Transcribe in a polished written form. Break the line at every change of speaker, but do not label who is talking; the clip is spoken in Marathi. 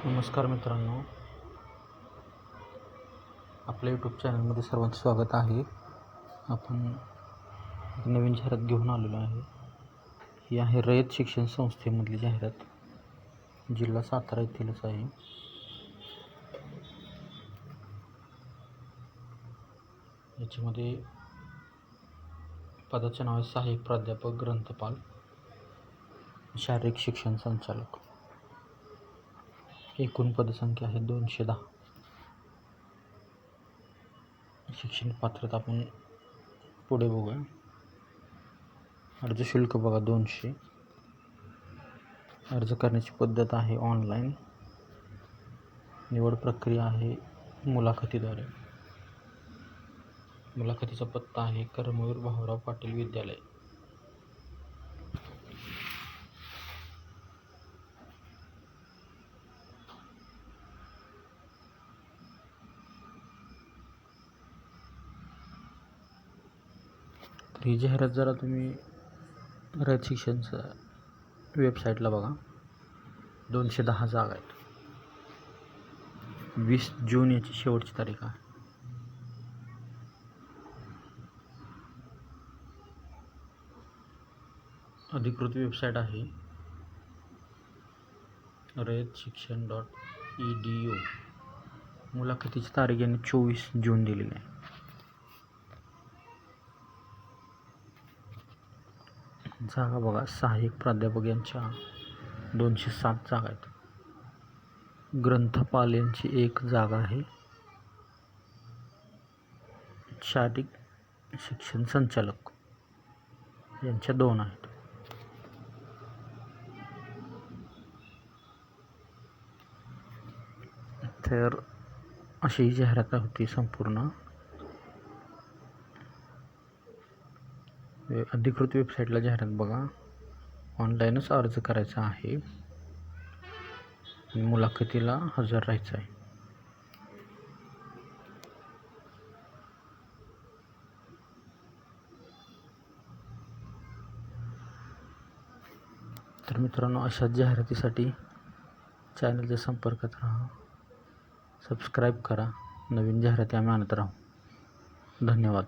नमस्कार मित्रांनो, आपल्या यूट्यूब चॅनलमध्ये सर्वांचं स्वागत आहे. आपण एक नवीन जाहिरात घेऊन आलेलो आहे. ही आहे रयत शिक्षण संस्थेमधली जाहिरात, जिल्हा सातारा येथीलच आहे. याच्यामध्ये पदाचे नाव आहे सहाय्यक प्राध्यापक ग्रंथपाल, शारीरिक शिक्षण संचालक. एकूण पदसंख्या आहे 210. शिक्षण पात्रता आपण पुढे बघूया. अर्ज शुल्क बघा 200. अर्ज करण्याची पद्धत आहे ऑनलाईन. निवड प्रक्रिया आहे मुलाखतीद्वारे. मुलाखतीचा पत्ता आहे कर्मवीर भाऊराव पाटील विद्यालय, तर ही जाहिरात जरा तुम्ही रयत शिक्षणच्या वेबसाईटला बघा. 210 जागा आहेत. 20 जून याची शेवटची तारीख आहे. अधिकृत वेबसाईट आहे rayatshikshn.edu. मुलाखतीची तारीख यांनी 24 जून दिलेली आहे. जागा बघा, सहाय्यक प्राध्यापक यांच्या 207 जागा आहेत. ग्रंथपाल यांची 1 जागा आहे. शारीरिक शिक्षण संचालक यांच्या 2 आहेत. तर अशी जाहिरात होती संपूर्ण. अधिकृत वेबसाईटला जाहिरात बघा. ऑनलाईनच अर्ज करायचा आहे. मुलाखतीला हजर राहायचं आहे. तर मित्रांनो, अशाच जाहिरातीसाठी चॅनलच्या संपर्कात राहा. सबस्क्राईब करा. नवीन जाहिराती आम्ही आणत राहू. धन्यवाद.